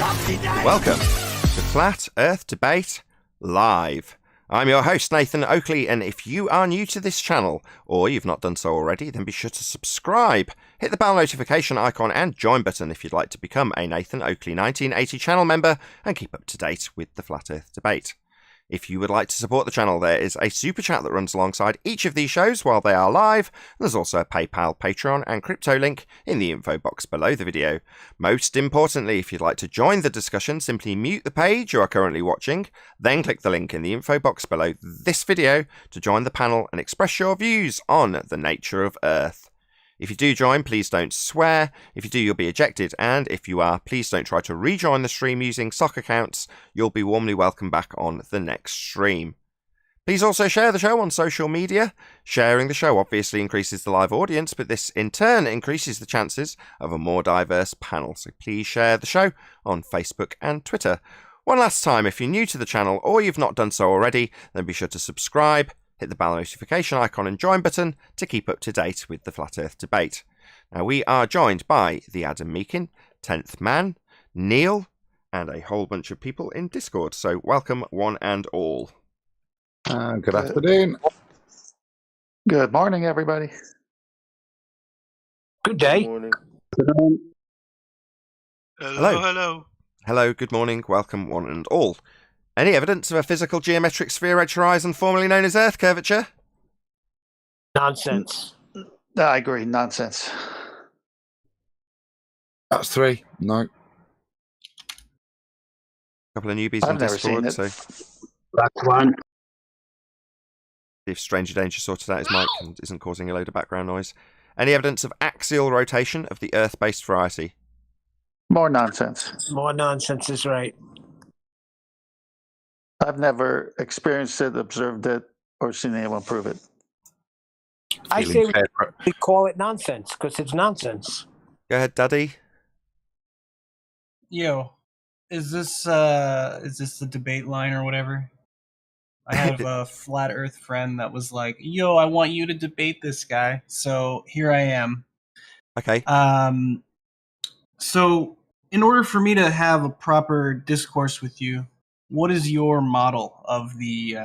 Welcome to Flat Earth Debate Live. I'm your host, Nathan Oakley, and if you are new to this channel, or you've not done so already, then be sure to subscribe, hit the bell notification icon and join button if you'd like to become a Nathan Oakley 1980 channel member and keep up to date with the Flat Earth Debate. If you would like to support the channel, there is a super chat that runs alongside each of these shows while they are live. There's also a PayPal, Patreon and crypto link in the info box below the video. Most importantly, if you'd like to join the discussion, simply mute the page you are currently watching, then click the link in the info box below this video to join the panel and express your views on the nature of Earth. If you do join, please don't swear. If you do, you'll be ejected. And if you are, please don't try to rejoin the stream using sock accounts. You'll be warmly welcomed back on the next stream. Please also share the show on social media. Sharing the show obviously increases the live audience, but this in turn increases the chances of a more diverse panel. So please share the show on Facebook and Twitter. One last time, if you're new to the channel or you've not done so already, then be sure to subscribe, hit the bell notification icon and join button to keep up to date with the Flat Earth Debate. Now, we are joined by the Adam Meakin, 10th Man, Neil, and a whole bunch of people in Discord. So welcome one and all. Good afternoon. Good morning, everybody. Good day. Good morning. Hello. Hello. Hello, good morning, welcome one and all. Any evidence of a physical geometric sphere edge horizon formerly known as Earth curvature? Nonsense. I agree. Nonsense. That's three. No. A couple of newbies I've in never Discord, seen it. so That's one. see if Stranger Danger sorted out his mic and isn't causing a load of background noise. Any evidence of axial rotation of the Earth-based variety? More nonsense. More nonsense is right. I've never experienced it, observed it, or seen anyone prove it. I say Feeling fair. we call it nonsense because it's nonsense. Go ahead, Daddy. Yo, is this the debate line or whatever? I have a flat earth friend that was like, yo, I want you to debate this guy. So here I am. Okay. So in order for me to have a proper discourse with you, what is your model of the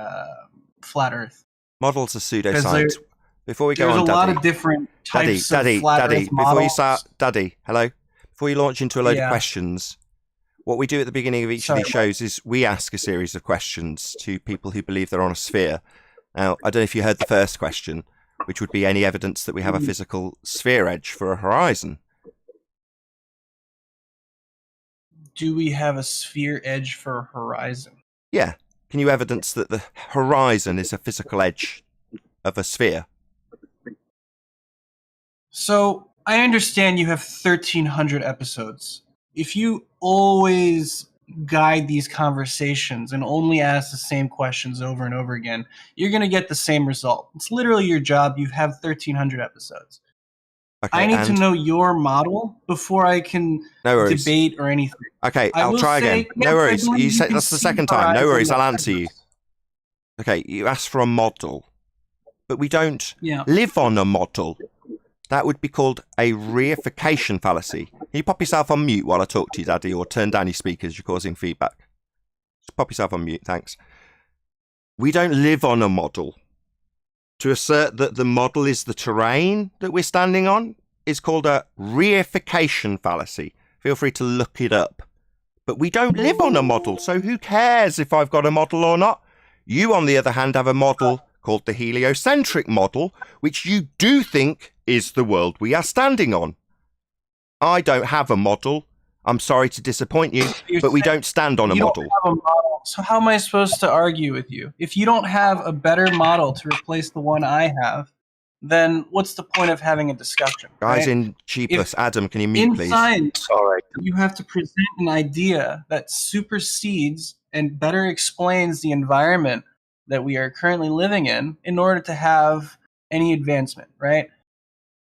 flat earth? Models are 'Cause pseudoscience. Before we go There's on, a lot Daddy. of different types of Daddy, flat Daddy, earth before models. you start, Daddy, hello. Before you launch into a load of Yeah. questions, what we do at the beginning of each of these shows is we ask a series of questions to people who believe they're on a sphere. Now, I don't know if you heard the first question, which would be any evidence that we have a physical sphere edge for a horizon. Do we have a sphere edge for a horizon? Yeah. Can you evidence that the horizon is a physical edge of a sphere? So I understand you have 1,300 episodes. If you always guide these conversations and only ask the same questions over and over again, you're going to get the same result. It's literally your job. You have 1,300 episodes. Okay, I need to and- know your model before I can No worries. debate or anything. Okay, I I'll will try say, again. yes, No I worries. believe You you said can that's the see second time. No horizon worries. I'll lines. answer you. Okay, you asked for a model, but we don't Yeah. live on a model. That would be called a reification fallacy. Can you pop yourself on mute while I talk to you, Daddy, or turn down your speakers? You're causing feedback. Just pop yourself on mute, thanks. We don't live on a model. To assert that the model is the terrain that we're standing on is called a reification fallacy. Feel free to look it up. But we don't live on a model, so who cares if I've got a model or not? You, on the other hand, have a model called the heliocentric model, which you do think is the world we are standing on. I don't have a model. I'm sorry to disappoint you, but we don't stand on a You model. don't have a model, so how am I supposed to argue with you? If you don't have a better model to replace the one I have, then what's the point of having a discussion? Guys right? in Cheapus, Adam, can you In mute, please? science, All right. you have to present an idea that supersedes and better explains the environment that we are currently living in order to have any advancement, right?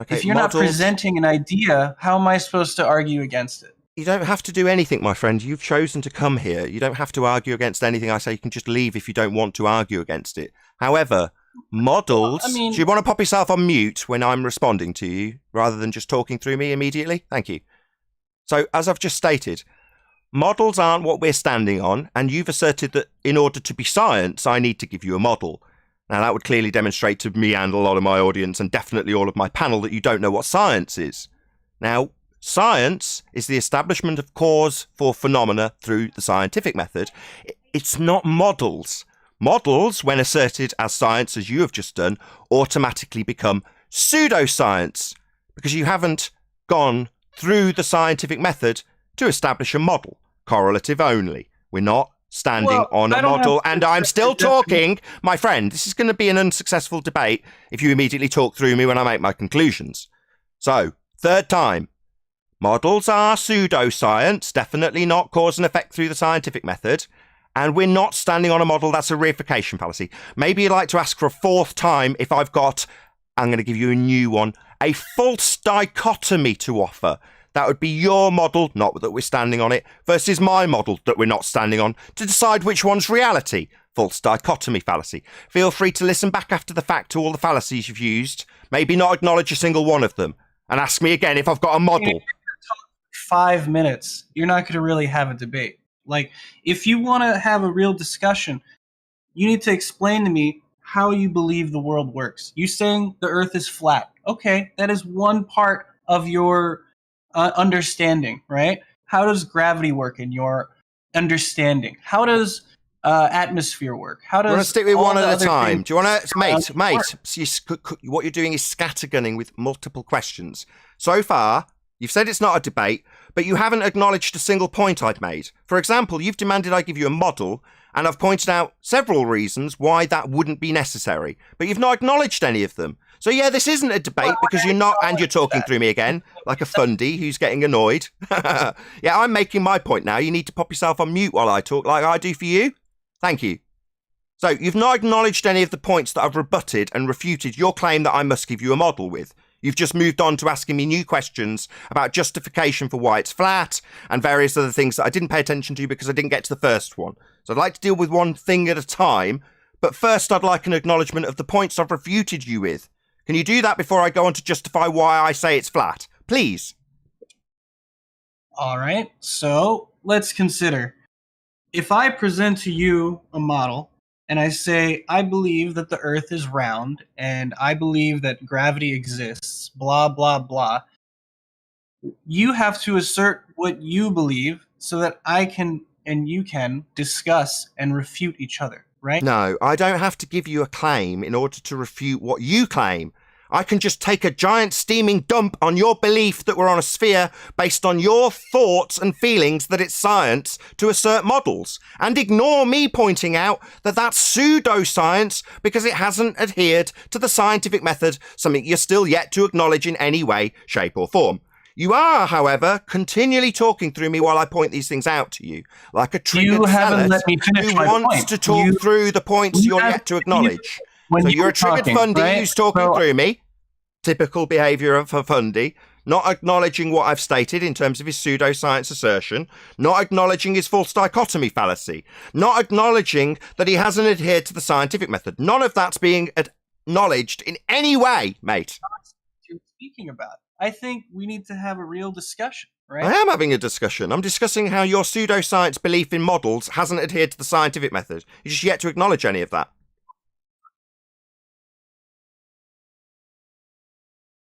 Okay, If you're not models- presenting an idea, how am I supposed to argue against it? You don't have to do anything, my friend. You've chosen to come here. You don't have to argue against anything I say. You can just leave if you don't want to argue against it. However, models... I mean- do you want to pop yourself on mute when I'm responding to you, rather than just talking through me immediately? Thank you. So, as I've just stated, models aren't what we're standing on, and you've asserted that in order to be science, I need to give you a model. Now, that would clearly demonstrate to me and a lot of my audience, and definitely all of my panel, that you don't know what science is. Now, science is the establishment of cause for phenomena through the scientific method. It's not models. Models, when asserted as science, as you have just done, automatically become pseudoscience, because you haven't gone through the scientific method to establish a model, correlative only. We're not standing on a model, and I'm still talking. My friend, this is going to be an unsuccessful debate if you immediately talk through me when I make my conclusions. So, third time. Models are pseudoscience, definitely not cause and effect through the scientific method, and we're not standing on a model. That's a reification fallacy. Maybe you'd like to ask for a fourth time if I'm going to give you a new one, a false dichotomy to offer. That would be your model, not that we're standing on it, versus my model that we're not standing on, to decide which one's reality. False dichotomy fallacy. Feel free to listen back after the fact to all the fallacies you've used, maybe not acknowledge a single one of them, and ask me again if I've got a model. 5 minutes, you're not going to really have a debate. Like, if you want to have a real discussion, you need to explain to me how you believe the world works. You saying the earth is flat. Okay, that is one part of your understanding, right? How does gravity work in your understanding? How does atmosphere work? How does... You want to stick with one at a time? things- Do you want to... Mate, what you're doing is scattergunning with multiple questions. So far, you've said it's not a debate, but you haven't acknowledged a single point I've made. For example, you've demanded I give you a model, and I've pointed out several reasons why that wouldn't be necessary, but you've not acknowledged any of them. So yeah, this isn't a debate because you're not, and you're talking through me again, like a fundy who's getting annoyed. Yeah, I'm making my point now. You need to pop yourself on mute while I talk like I do for you. Thank you. So you've not acknowledged any of the points that I've rebutted and refuted your claim that I must give you a model with. You've just moved on to asking me new questions about justification for why it's flat and various other things that I didn't pay attention to because I didn't get to the first one. So I'd like to deal with one thing at a time, but first I'd like an acknowledgement of the points I've refuted you with. Can you do that before I go on to justify why I say it's flat? Please. All right, so let's consider. If I present to you a model and I say, I believe that the earth is round and I believe that gravity exists, blah, blah, blah, you have to assert what you believe so that I can and you can discuss and refute each other, right? No, I don't have to give you a claim in order to refute what you claim. I can just take a giant steaming dump on your belief that we're on a sphere based on your thoughts and feelings that it's science to assert models, and ignore me pointing out that that's pseudoscience because it hasn't adhered to the scientific method, something you're still yet to acknowledge in any way, shape or form. You are, however, continually talking through me while I point these things out to you, like a triggered haven't let me finish who my wants point. to talk through the points you're yet to acknowledge. So you're a triggered fundy who's talking through me. Typical behaviour of a fundy. Not acknowledging what I've stated in terms of his pseudoscience assertion. Not acknowledging his false dichotomy fallacy. Not acknowledging that he hasn't adhered to the scientific method. None of that's being acknowledged in any way, mate. You're speaking about. I think we need to have a real discussion, right? I am having a discussion. I'm discussing how your pseudoscience belief in models hasn't adhered to the scientific method. You're just yet to acknowledge any of that.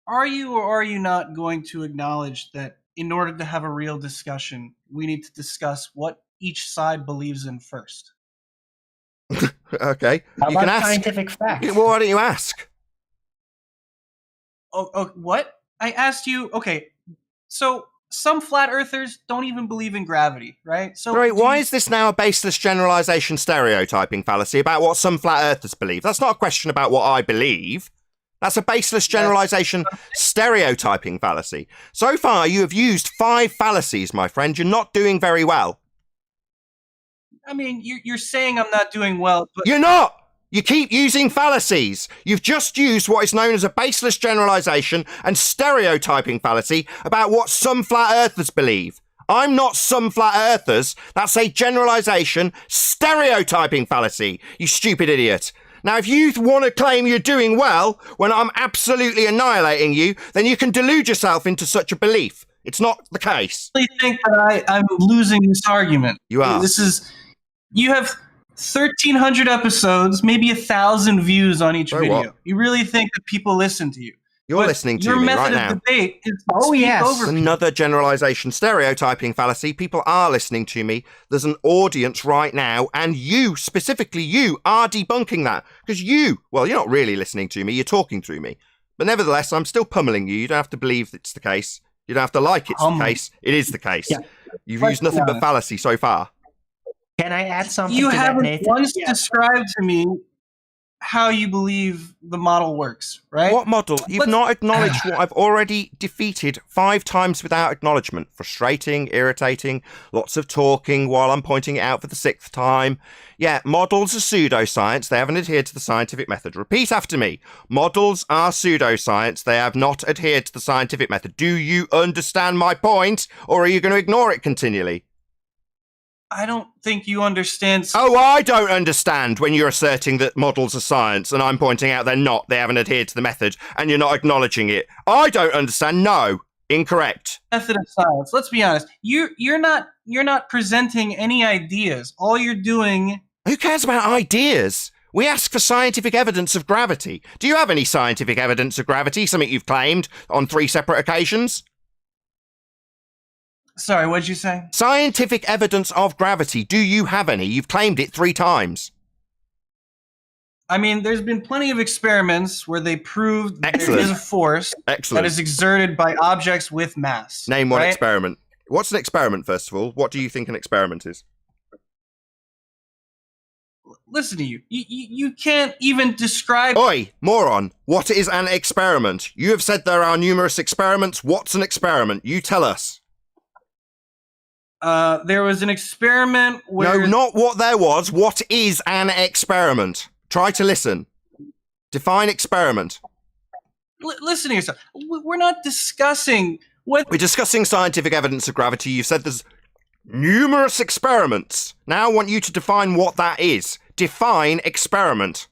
Are you or are you not going to acknowledge that in order to have a real discussion, we need to discuss what each side believes in first? Okay. How You can about ask. scientific facts? Well, why don't you ask? Oh, what? I asked you, okay, so some flat earthers don't even believe in gravity, right? So Right, why is this now a baseless generalization stereotyping fallacy about what some flat earthers believe? That's not a question about what I believe. That's a baseless generalization stereotyping fallacy. So far, you have used 5 fallacies, my friend. You're not doing very well. I mean, you're saying I'm not doing well, but You're not! You keep using fallacies. You've just used what is known as a baseless generalization and stereotyping fallacy about what some flat earthers believe. I'm not some flat earthers. That's a generalization stereotyping fallacy, you stupid idiot. Now, if you want to claim you're doing well when I'm absolutely annihilating you, then you can delude yourself into such a belief. It's not the case. I really think that I'm losing this argument. You are. You have 1,300 episodes, maybe 1,000 views on each Very video. well. You really think that people listen to you? You're But listening to your me method right of now. debate is to Oh, speak yes. over people. Another generalization, stereotyping fallacy. People are listening to me. There's an audience right now, and you, specifically you, are debunking that. Because well, you're not really listening to me, you're talking through me. But nevertheless, I'm still pummeling you. You don't have to believe it's the case. You don't have to like it's the case. It is the case. Yeah. You've Let's used nothing be but honest. fallacy so far. Can I add something You to that, haven't Nathan? once described to me how you believe the model works, right? What model? You've Let's- not acknowledged what I've already defeated 5 times without acknowledgement. Frustrating, irritating, lots of talking while I'm pointing it out for the 6th time. Yeah, models are pseudoscience. They haven't adhered to the scientific method. Repeat after me. Models are pseudoscience. They have not adhered to the scientific method. Do you understand my point, or are you going to ignore it continually? I don't think you understand. Oh, I don't understand when you're asserting that models are science and I'm pointing out they're not, they haven't adhered to the method, and you're not acknowledging it. I don't understand. No. Incorrect. Method of science. Let's be honest. You're not presenting any ideas. All you're doing. Who cares about ideas? We ask for scientific evidence of gravity. Do you have any scientific evidence of gravity, something you've claimed on 3 separate occasions? Sorry, what'd you say? Scientific evidence of gravity. Do you have any? You've claimed it 3 times. I mean, there's been plenty of experiments where they proved that there Excellent. is a force that Excellent. is exerted by objects with mass. Name one right? experiment. What's an experiment, first of all? What do you think an experiment is? Listen to you. You can't even describe. Oi, moron. What is an experiment? You have said there are numerous experiments. What's an experiment? You tell us. There was an experiment where. No, not what there was. What is an experiment? Try to listen. Define experiment. Listen to yourself. We're not discussing what. We're discussing scientific evidence of gravity. You've said there's numerous experiments. Now I want you to define what that is. Define experiment.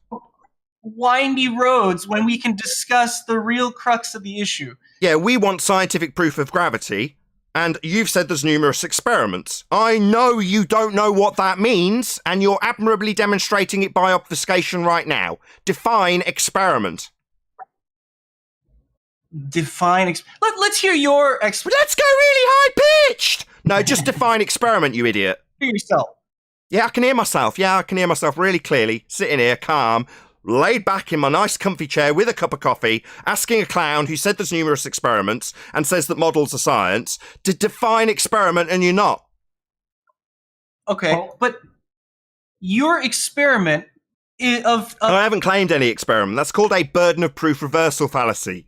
Windy roads when we can discuss the real crux of the issue. Yeah, we want scientific proof of gravity, and you've said there's numerous experiments. I know you don't know what that means, and you're admirably demonstrating it by obfuscation right now. Define experiment. Let's hear your Let's go really high-pitched! No, just define experiment, you idiot. for yourself. Yeah, I can hear myself. Yeah, I can hear myself really clearly, sitting here, calm, laid back in my nice comfy chair with a cup of coffee, asking a clown who said there's numerous experiments and says that models are science to define experiment, and you're not. Okay, but your experiment I haven't claimed any experiment. That's called a burden of proof reversal fallacy.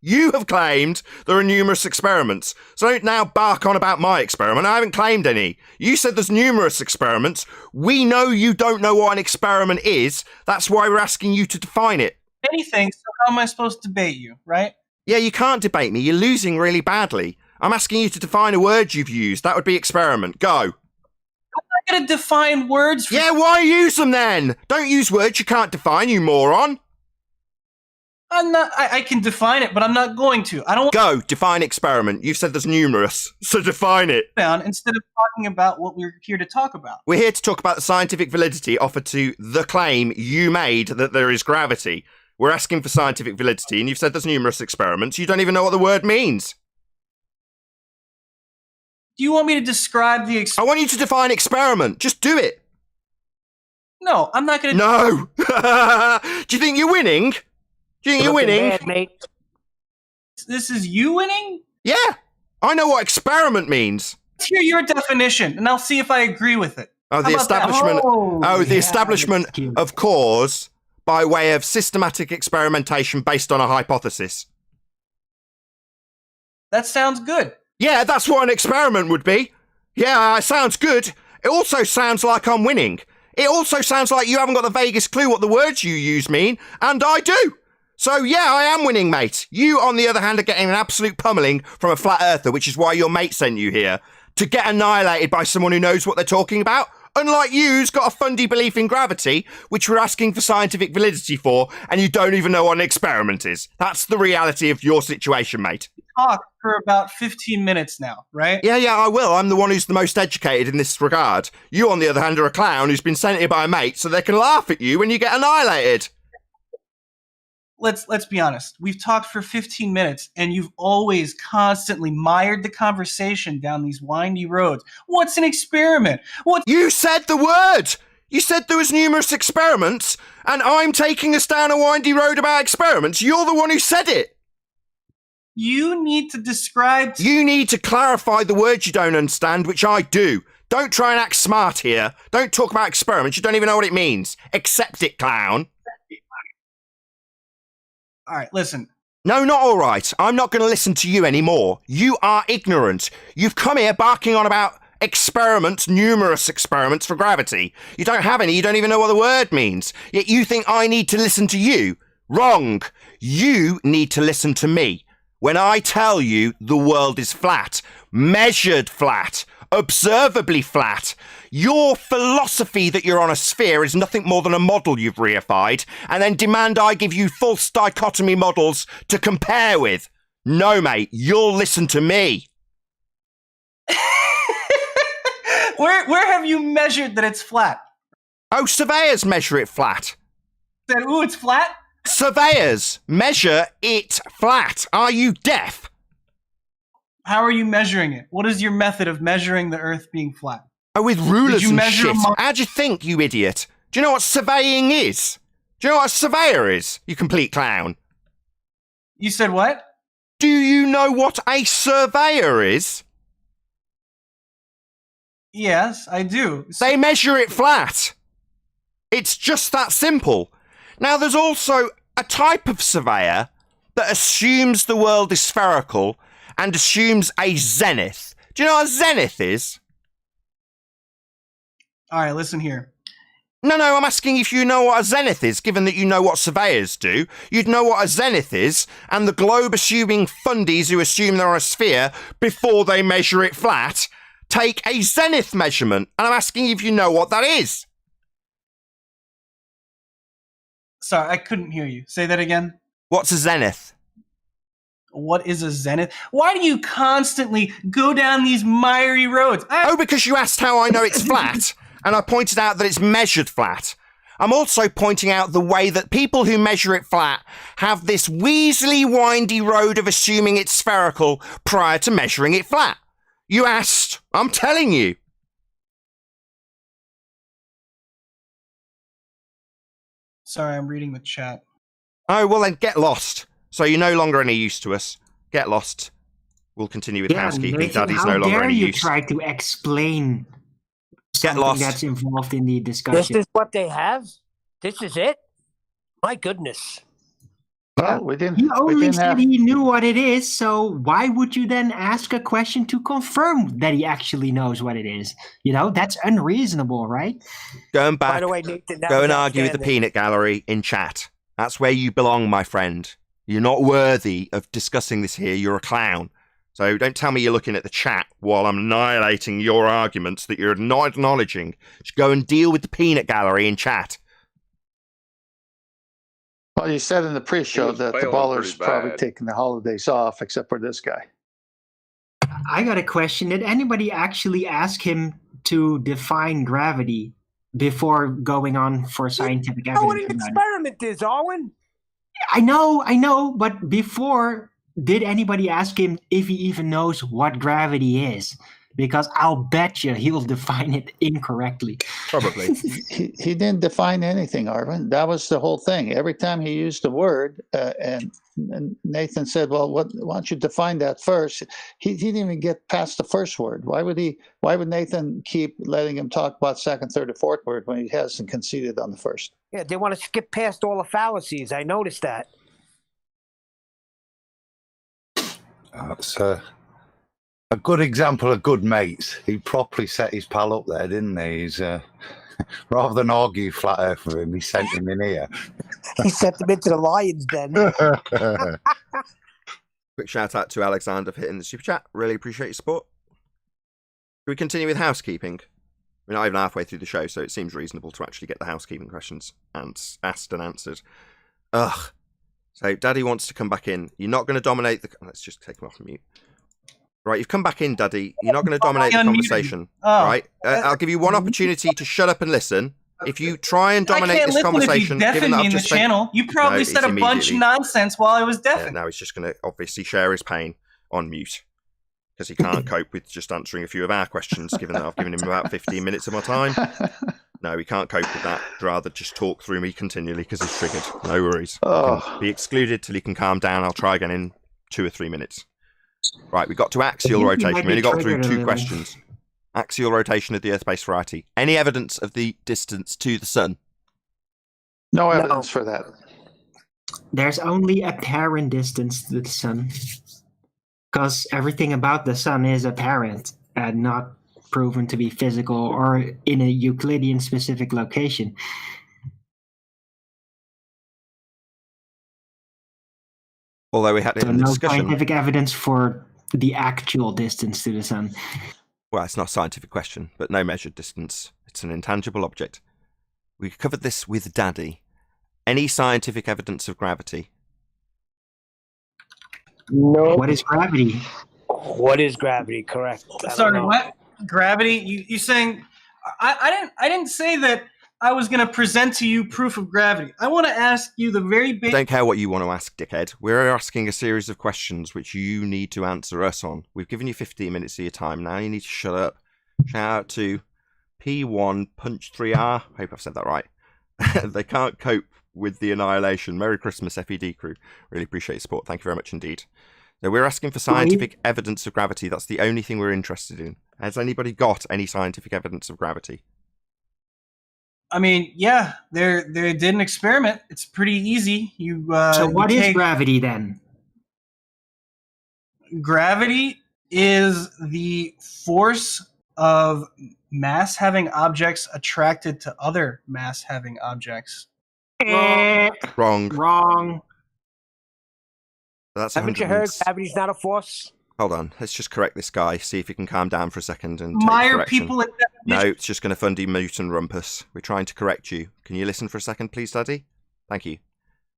You have claimed there are numerous experiments. So don't now bark on about my experiment. I haven't claimed any. You said there's numerous experiments. We know you don't know what an experiment is. That's why we're asking you to define it. anything. So how am I supposed to debate you, right? Yeah, you can't debate me. You're losing really badly. I'm asking you to define a word you've used. That would be experiment. Go. I'm not going to define words. For Yeah, why use them then? Don't use words you can't define, you moron. I'm not. I can define it, but I'm not going to. I don't want Go, define experiment. You've said there's numerous, so define it. to down instead of talking about what we're here to talk about. We're here to talk about the scientific validity offered to the claim you made that there is gravity. We're asking for scientific validity, and you've said there's numerous experiments. You don't even know what the word means. Do you want me to describe the I want you to define experiment. Just do it. No, I'm not going to. No. Do you think you're winning? Do you think you're Looking winning? bad, mate. This is you winning? Yeah. I know what experiment means. Let's hear your definition, and I'll see if I agree with it. Oh, the How about that? establishment. Oh, the yeah, establishment that's cute. of cause by way of systematic experimentation based on a hypothesis. That sounds good. Yeah, that's what an experiment would be. Yeah, it sounds good. It also sounds like I'm winning. It also sounds like you haven't got the vaguest clue what the words you use mean, and I do. So yeah, I am winning, mate. You, on the other hand, are getting an absolute pummeling from a flat earther, which is why your mate sent you here, to get annihilated by someone who knows what they're talking about. Unlike you, who's got a fundy belief in gravity, which we're asking for scientific validity for, and you don't even know what an experiment is. That's the reality of your situation, mate. talked for about 15 minutes now, right? Yeah, I will. I'm the one who's the most educated in this regard. You, on the other hand, are a clown who's been sent here by a mate so they can laugh at you when you get annihilated. Let's be honest. We've talked for 15 minutes, and you've always constantly mired the conversation down these windy roads. What's an experiment? You said the word! You said there was numerous experiments, and I'm taking us down a windy road about experiments. You're the one who said it. You need to describe... You need to clarify the words you don't understand, which I do. Don't try and act smart here. Don't talk about experiments. You don't even know what it means. Accept it, clown. All right, listen. No, not all right. I'm not going to listen to you anymore. You are ignorant. You've come here barking on about experiments, numerous experiments for gravity. You don't have any. You don't even know what the word means. Yet you think I need to listen to you. Wrong. You need to listen to me. When I tell you the world is flat, measured flat, observably flat, your philosophy that you're on a sphere is nothing more than a model you've reified, and then demand I give you false dichotomy models to compare with. No, mate, you'll listen to me. Where have you measured that it's flat? Oh, surveyors measure it flat. Said, ooh, it's flat? Surveyors measure it flat. Are you deaf? How are you measuring it? What is your method of measuring the Earth being flat? Oh, with rulers you and measure shit. a How'd you think, you idiot? Do you know what surveying is? Do you know what a surveyor is, you complete clown? You said what? Do you know what a surveyor is? Yes, I do. They measure it flat. It's just that simple. Now, there's also a type of surveyor that assumes the world is spherical and assumes a zenith. Do you know what a zenith is? All right, listen here. No, I'm asking if you know what a zenith is, given that you know what surveyors do. You'd know what a zenith is, and the globe-assuming fundies who assume they're on a sphere before they measure it flat take a zenith measurement, and I'm asking if you know what that is. Sorry, I couldn't hear you. Say that again. What's a zenith? What is a zenith? Why do you constantly go down these miry roads? Oh, because you asked how I know it's flat, and I pointed out that it's measured flat. I'm also pointing out the way that people who measure it flat have this weaselly, windy road of assuming it's spherical prior to measuring it flat. You asked. I'm telling you. Sorry, I'm reading the chat. Oh, well then get lost. So you're no longer any use to us. Get lost. We'll continue with housekeeping. Nathan, Daddy's no longer any use. How dare you try to explain Get something lost. that's involved in the This discussion? is what they have? This is it? My goodness. Well, we didn't. He We only didn't said have. he knew what it is, so why would you then ask a question to confirm that he actually knows what it is? You know, that's unreasonable, right? Go By back. the way, Nathan, that Go was and argue with the outstanding. peanut gallery in chat. That's where you belong, my friend. You're not worthy of discussing this here. You're a clown. So don't tell me you're looking at the chat while I'm annihilating your arguments that you're not acknowledging. Just go and deal with the peanut gallery in chat. Well, you said in the pre-show He was that the failing ballers pretty probably bad. taking the holidays off, except for this guy. I got a question. Did anybody actually ask him to define gravity before going on for scientific You know what evidence? an about it? experiment is, Owen? I know, but before, did anybody ask him if he even knows what gravity is? Because I'll bet you he'll define it incorrectly. Probably. He didn't define anything, Arvin. That was the whole thing. Every time he used the word, and Nathan said, "Well, why don't you define that first?" He didn't even get past the first word. Why would he? Why would Nathan keep letting him talk about second, third, or fourth word when he hasn't conceded on the first? Yeah, they want to skip past all the fallacies. I noticed that. That's a good example of good mates. He properly set his pal up there, didn't he? He's rather than argue flat earth with him, he sent him in here. He sent them into the lion's den. Quick shout out to Alexander for hitting the super chat. Really appreciate your support. Can we continue with housekeeping? We're not even halfway through the show, so it seems reasonable to actually get the housekeeping questions asked and answered. Ugh. So Daddy wants to come back in. You're not going to dominate the... Let's just take him off mute. Right, you've come back in, Daddy. You're not going to dominate the conversation. Oh. Right? I'll give you one opportunity to shut up and listen. If you try and dominate this conversation, given that I've just spent... channel, you probably said a bunch of nonsense while I was deafened. Now he's just going to obviously share his pain on mute because he can't cope with just answering a few of our questions, given that I've given him about 15 minutes of my time. No, he can't cope with that. He'd rather just talk through me continually because he's triggered. No worries. He can be excluded till he can calm down. I'll try again in 2 or 3 minutes. Right, we got to axial rotation. We only got through 2 questions. Axial rotation of the Earth-based variety. Any evidence of the distance to the sun? No evidence for that. There's only apparent distance to the sun. Because everything about the sun is apparent and not proven to be physical or in a Euclidean specific location. Although we had it So in the no discussion. scientific evidence for the actual distance to the sun. Well, it's not a scientific question, but no measured distance. It's an intangible object. We covered this with Daddy. Any scientific evidence of gravity? No. What is gravity? What is gravity? Correct. I don't Sorry, know. what? Gravity? You saying? I didn't say that I was going to present to you proof of gravity. I want to ask you the very I basic. don't care what you want to ask, dickhead. We're asking a series of questions which you need to answer us on. We've given you 15 minutes of your time. Now you need to shut up. Shout out to P1 Punch 3R. Hope I've said that right. They can't cope with the annihilation. Merry Christmas, FED crew. Really appreciate your support. Thank you very much indeed. So we're asking for scientific evidence of gravity. That's the only thing we're interested in. Has anybody got any scientific evidence of gravity? I mean, yeah, they did an experiment. It's pretty easy. So what is gravity then? Gravity is the force of mass-having objects attracted to other mass-having objects. Wrong. Wrong. That's Haven't you heard gravity's not a force? Hold on. Let's just correct this guy. See if he can calm down for a second and take Mire correction. people at No, it's just going to fundy mute and rumpus. We're trying to correct you. Can you listen for a second, please, Daddy? Thank you.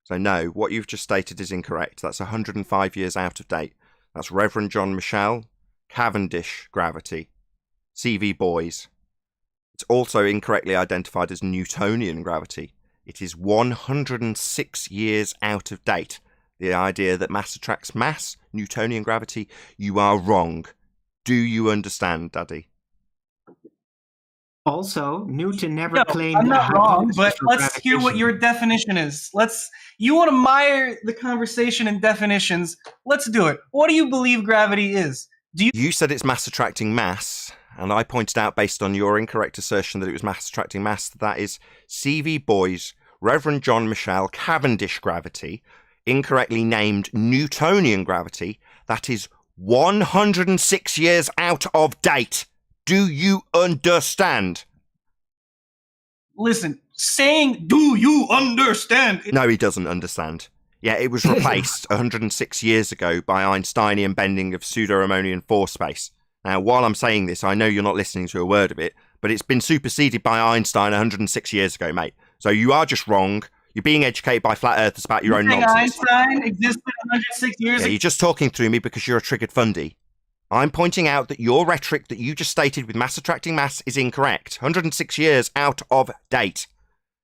So, no, what you've just stated is incorrect. That's 105 years out of date. That's Reverend John Michell, Cavendish gravity, CV Boys. It's also incorrectly identified as Newtonian gravity. It is 106 years out of date. The idea that mass attracts mass, Newtonian gravity, you are wrong. Do you understand, Daddy? Also, Newton never claimed. I'm not the wrong, hypothesis but for let's hear what gravitation. your definition is. You want to mire the conversation in definitions. Let's do it. What do you believe gravity is? You said it's mass attracting mass, and I pointed out, based on your incorrect assertion that it was mass attracting mass, that is CV Boys, Reverend John Michell, Cavendish gravity, incorrectly named Newtonian gravity, that is 106 years out of date. Do you understand? Listen, saying, do you understand? No, he doesn't understand. Yeah, it was replaced 106 years ago by Einsteinian bending of pseudo-Riemannian force space. Now, while I'm saying this, I know you're not listening to a word of it, but it's been superseded by Einstein 106 years ago, mate. So you are just wrong. You're being educated by flat earthers about your own You think nonsense. Einstein existed 106 years Yeah, ago? you're just talking through me because you're a triggered fundy. I'm pointing out that your rhetoric that you just stated with mass attracting mass is incorrect. 106 years out of date.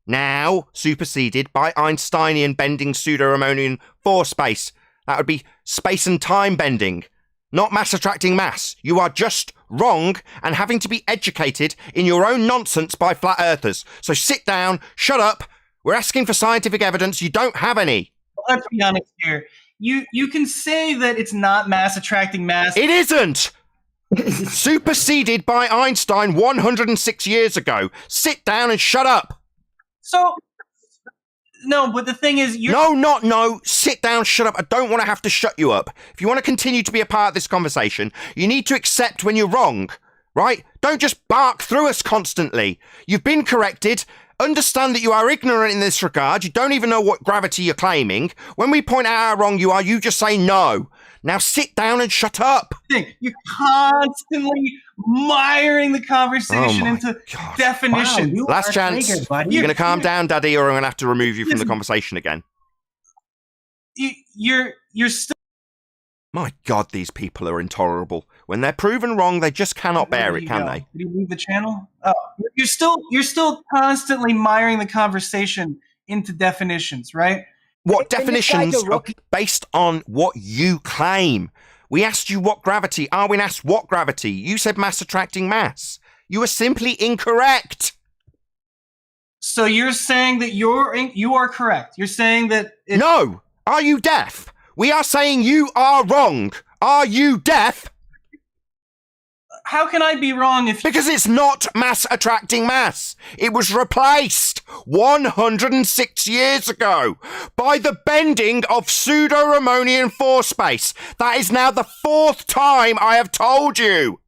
Now superseded by Einsteinian bending pseudo-Riemannian force space. That would be space and time bending, not mass attracting mass. You are just wrong and having to be educated in your own nonsense by flat earthers. So sit down, shut up. We're asking for scientific evidence. You don't have any. Let's be honest here. You can say that it's not mass attracting mass. It isn't! Superseded by Einstein 106 years ago. Sit down and shut up. So, no, but the thing is, No. Sit down, shut up. I don't want to have to shut you up. If you want to continue to be a part of this conversation, you need to accept when you're wrong, right? Don't just bark through us constantly. You've been corrected. Understand that you are ignorant in this regard. You don't even know what gravity you're claiming. When we point out how wrong you are, you just say no. Now sit down and shut up. you're constantly miring the conversation Oh my into God. definitions. Wow, you Last are chance. triggered, buddy. You're going to calm down, Daddy, or I'm going to have to remove you from the Listen. conversation again. you're still. My God, these people are intolerable. When they're proven wrong, they just cannot bear Where it, did can he go? they? Did he leave the channel? Oh, you're still constantly miring the conversation into definitions, right? What And this guy's definitions a are rookie. based on what you claim? We asked you what gravity. Arwin asked what gravity. You said mass attracting mass. You are simply incorrect. So you're saying that you are correct. You're saying that No! Are you deaf? We are saying you are wrong. Are you deaf? How can I be wrong if Because it's not mass attracting mass. It was replaced 106 years ago by the bending of pseudo-Ramonian force space. That is now the 4th time I have told you.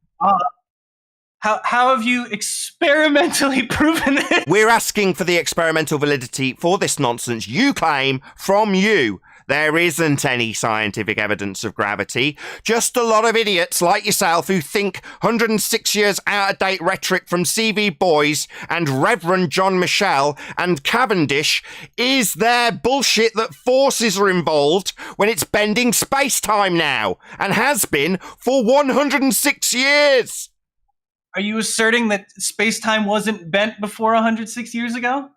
how have you experimentally proven it? We're asking for the experimental validity for this nonsense you claim from you. There isn't any scientific evidence of gravity. Just a lot of idiots like yourself who think 106 years out-of-date rhetoric from CV Boys and Reverend John Michel and Cavendish is their bullshit that forces are involved when it's bending space-time now, and has been for 106 years. Are you asserting that space-time wasn't bent before 106 years ago?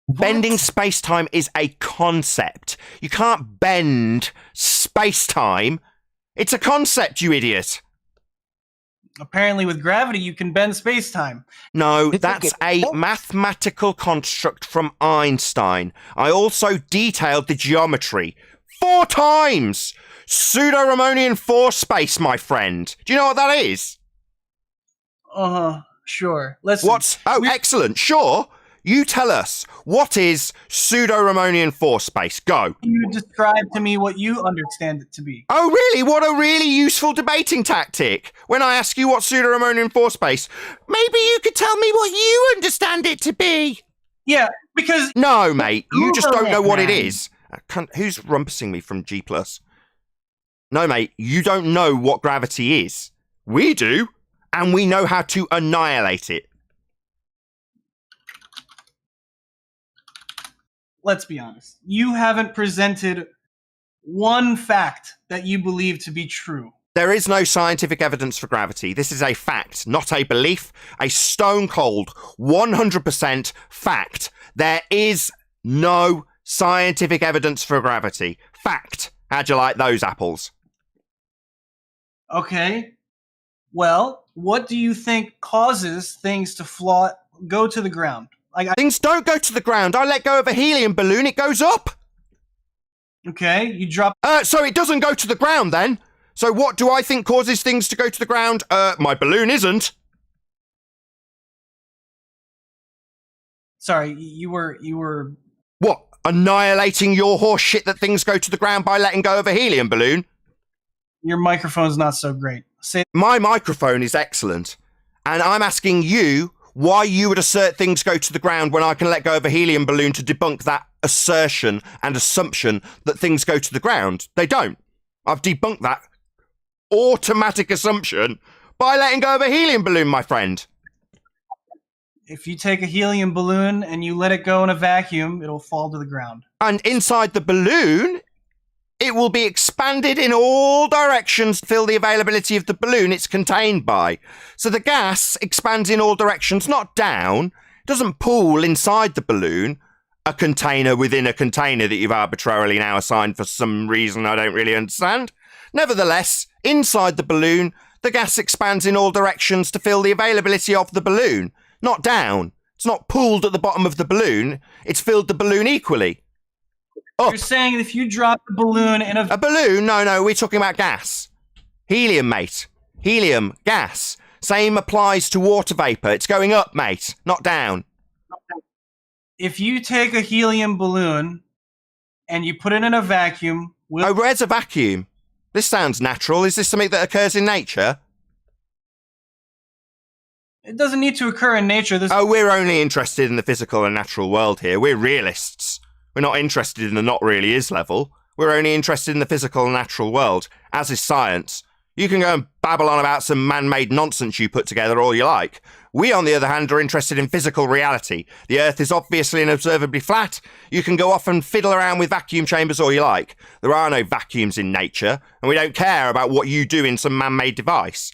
Bending space-time is a concept. You can't bend space-time. It's a concept, you idiot. Apparently with gravity you can bend space-time. No, You think that's it a works? mathematical construct from Einstein. I also detailed the geometry 4 times. Pseudo-Ramonian force space, my friend. Do you know what that is? Uh-huh. Sure. Listen. What's... Oh, we- excellent. Sure. You tell us, what is pseudo-Ramonian force space? Go. You describe to me what you understand it to be. Oh, really? What a really useful debating tactic. When I ask you what pseudo-Ramonian force space, maybe you could tell me what you understand it to be. Yeah, because No, mate, you just Google don't know it, what it man. is. Who's rumpusing me from G+? No, mate, you don't know what gravity is. We do, and we know how to annihilate it. let's be honest. You haven't presented one fact that you believe to be true. There is no scientific evidence for gravity. This is a fact, not a belief. A stone cold, 100% fact. There is no scientific evidence for gravity. Fact. How'd you like those apples? Okay. Well, what do you think causes things to go to the ground? Things don't go to the ground. I let go of a helium balloon, it goes up. Okay, you drop. So it doesn't go to the ground then. So what do I think causes things to go to the ground? My balloon isn't. Sorry, you were. What? Annihilating your horse shit that things go to the ground by letting go of a helium balloon? Your microphone's not so great. My microphone is excellent. And I'm asking you why you would assert things go to the ground when I can let go of a helium balloon to debunk that assertion and assumption that things go to the ground. They don't. I've debunked that automatic assumption by letting go of a helium balloon, my friend. If you take a helium balloon and you let it go in a vacuum, it'll fall to the ground. And inside the balloon, it will be expanded in all directions to fill the availability of the balloon it's contained by. So the gas expands in all directions, not down. It doesn't pool inside the balloon, a container within a container that you've arbitrarily now assigned for some reason I don't really understand. Nevertheless, inside the balloon, the gas expands in all directions to fill the availability of the balloon, not down. It's not pooled at the bottom of the balloon, it's filled the balloon equally. Up. You're saying if you drop the balloon in A balloon? No, we're talking about gas. Helium, mate. Helium, gas. Same applies to water vapor. It's going up, mate, not down. If you take a helium balloon and you put it in a vacuum, Oh, where's a vacuum? This sounds natural. Is this something that occurs in nature? it doesn't need to occur in nature. Oh, we're only interested in the physical and natural world here. We're realists. We're not interested in the not really is level. We're only interested in the physical and natural world, as is science. You can go and babble on about some man-made nonsense you put together all you like. We, on the other hand, are interested in physical reality. The Earth is obviously and observably flat. You can go off and fiddle around with vacuum chambers all you like. There are no vacuums in nature, and we don't care about what you do in some man-made device.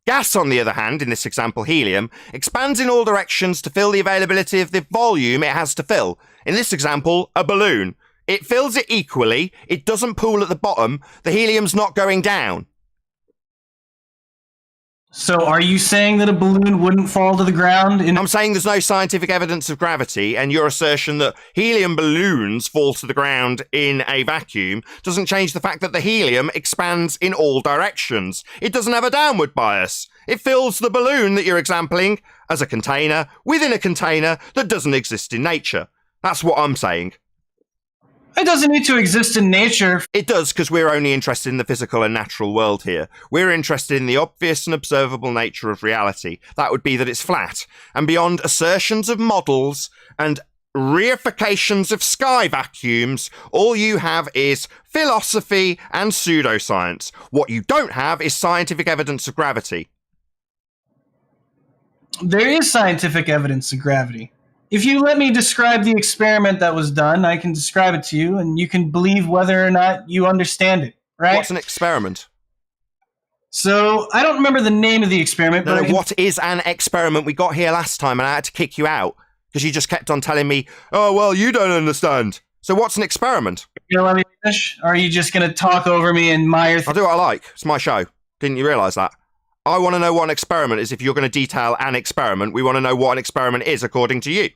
Gas, on the other hand, in this example helium, expands in all directions to fill the availability of the volume it has to fill. In this example, a balloon. It fills it equally, it doesn't pool at the bottom, the helium's not going down. So are you saying that a balloon wouldn't fall to the ground? I'm saying there's no scientific evidence of gravity, and your assertion that helium balloons fall to the ground in a vacuum doesn't change the fact that the helium expands in all directions. It doesn't have a downward bias. It fills the balloon that you're exampling as a container within a container that doesn't exist in nature. That's what I'm saying. It doesn't need to exist in nature. It does, because we're only interested in the physical and natural world here. We're interested in the obvious and observable nature of reality. That would be that it's flat. And beyond assertions of models and reifications of sky vacuums, all you have is philosophy and pseudoscience. What you don't have is scientific evidence of gravity. There is scientific evidence of gravity. If you let me describe the experiment that was done, I can describe it to you, and you can believe whether or not you understand it, right? What's an experiment? So, I don't remember the name of the experiment, but What is an experiment? We got here last time and I had to kick you out because you just kept on telling me, oh, well, you don't understand. So what's an experiment? You gonna let me finish? Or are you just going to talk over me and mire I'll do what I like. It's my show. Didn't you realise that? I want to know what an experiment is. If you're going to detail an experiment, we want to know what an experiment is according to you.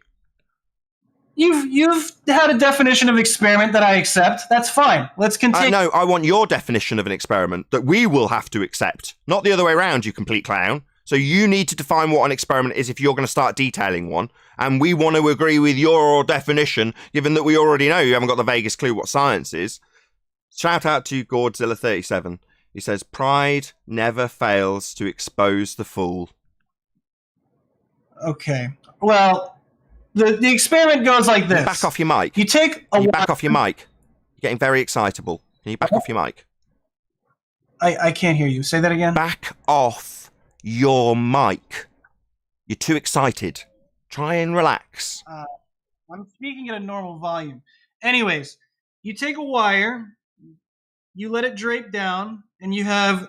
You've had a definition of experiment that I accept. That's fine. Let's continue. No, I want your definition of an experiment that we will have to accept, not the other way around, you complete clown. So you need to define what an experiment is if you're going to start detailing one, and we want to agree with your definition, given that we already know you haven't got the vaguest clue what science is. Shout out to Godzilla37. He says, pride never fails to expose the fool. Okay. Well, the experiment goes like this. Back off your mic. You take a... Can you back off your mic? You're getting very excitable. Can you back off your mic? I can't hear you. Say that again. Back off your mic. You're too excited. Try and relax. I'm speaking at a normal volume. Anyways, you take a wire, you let it drape down, and you have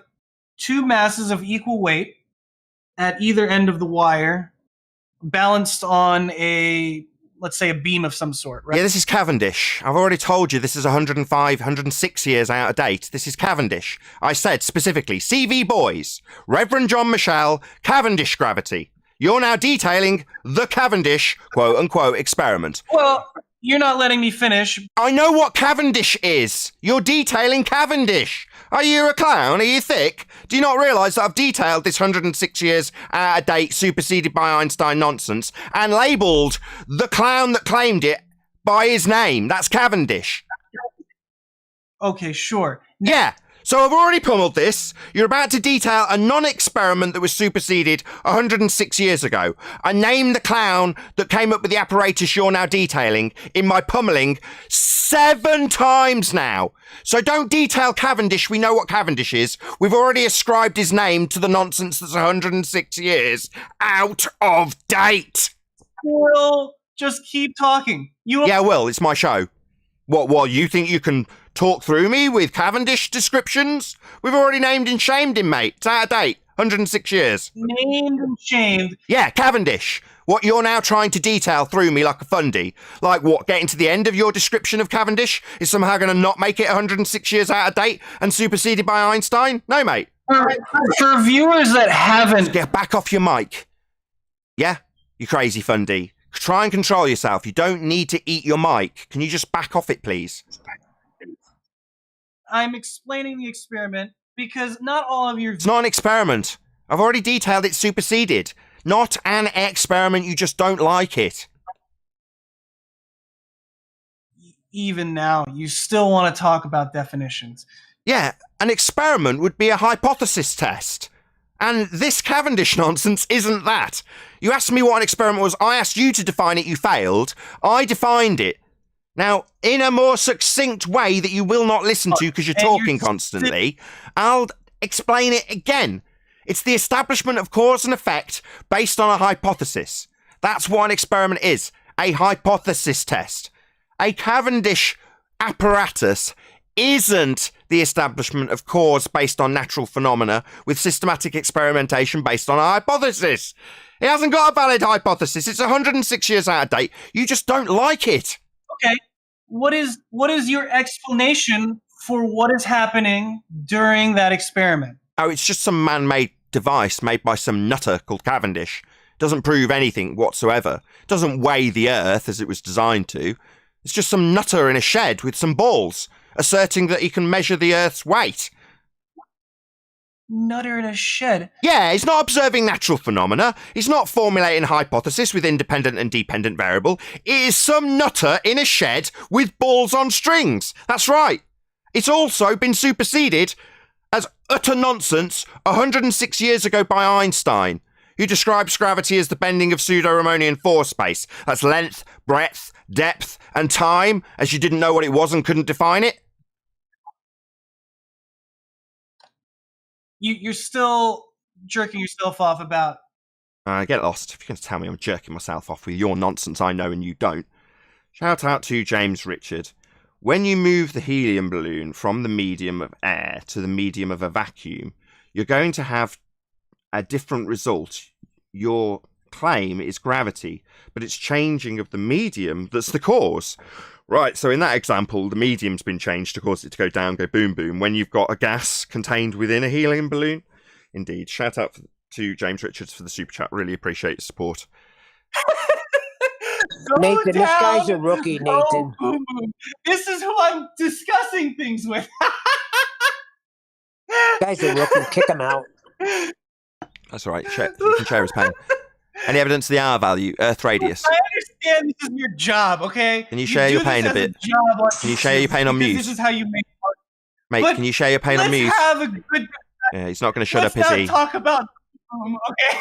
two masses of equal weight at either end of the wire, balanced on let's say a beam of some sort, right? Yeah, this is Cavendish. I've already told you this is 105, 106 years out of date. This is Cavendish. I said specifically, CV Boys, Reverend John Michel, Cavendish gravity. You're now detailing the Cavendish, quote-unquote, experiment. Well, you're not letting me finish. I know what Cavendish is. You're detailing Cavendish. Are you a clown? Are you thick? Do you not realise that I've detailed this 106 years out of date, superseded by Einstein nonsense, and labelled the clown that claimed it by his name? That's Cavendish. Okay, sure. Yeah. So I've already pummeled this. You're about to detail a non-experiment that was superseded 106 years ago. I named the clown that came up with the apparatus you're now detailing in my pummeling 7 times now. So don't detail Cavendish. We know what Cavendish is. We've already ascribed his name to the nonsense that's 106 years out of date. Well, just keep talking. Yeah, well, it's my show. What, you think you can talk through me with Cavendish descriptions? We've already named and shamed him, mate. It's out of date. 106 years. Named and shamed. Yeah, Cavendish. What you're now trying to detail through me like a fundy. Like what, getting to the end of your description of Cavendish is somehow going to not make it 106 years out of date and superseded by Einstein? No, mate. For viewers that haven't... Get back off your mic. Yeah? You crazy fundy. Try and control yourself. You don't need to eat your mic. Can you just back off it, please? I'm explaining the experiment because not all of your... It's not an experiment. I've already detailed it's superseded. Not an experiment, you just don't like it. Even now, you still want to talk about definitions. Yeah, an experiment would be a hypothesis test. And this Cavendish nonsense isn't that. You asked me what an experiment was, I asked you to define it, you failed. I defined it. Now, in a more succinct way that you will not listen to because you're talking constantly, I'll explain it again. It's the establishment of cause and effect based on a hypothesis. That's what an experiment is, a hypothesis test. A Cavendish apparatus isn't the establishment of cause based on natural phenomena with systematic experimentation based on a hypothesis. It hasn't got a valid hypothesis. It's 106 years out of date. You just don't like it. Okay. What is your explanation for what is happening during that experiment? Oh, it's just some man-made device made by some nutter called Cavendish. Doesn't prove anything whatsoever. Doesn't weigh the Earth as it was designed to. It's just some nutter in a shed with some balls, asserting that he can measure the Earth's weight. Nutter in a shed. Yeah, he's not observing natural phenomena. He's not formulating a hypothesis with independent and dependent variable. It is some nutter in a shed with balls on strings. That's right. It's also been superseded as utter nonsense 106 years ago by Einstein, who describes gravity as the bending of pseudo-Riemannian force space. That's length, breadth, depth, and time, as you didn't know what it was and couldn't define it. You're still jerking yourself off about. Get lost. If you're going to tell me I'm jerking myself off with your nonsense I know and you don't. Shout out to James Richard. When you move the helium balloon from the medium of air to the medium of a vacuum, you're going to have a different result. Your claim is gravity, but it's changing of the medium that's the cause. Right, so in that example, the medium's been changed to cause it to go down, go boom, boom, when you've got a gas contained within a helium balloon. Indeed. Shout out to James Richards for the super chat. Really appreciate your support. Nathan, this guy's a rookie, Nathan. This is who I'm discussing things with. Guy's a rookie. Kick him out. That's all right. You can share his pain. Any evidence of the R value, Earth radius? I understand this is your job, okay? Can you share your pain a bit? Can you share your pain on mute? This is how you make art. Mate, But can you share your pain on mute? Let's have a good. Yeah, he's not going to shut up, Let's is he? not talk about. Okay.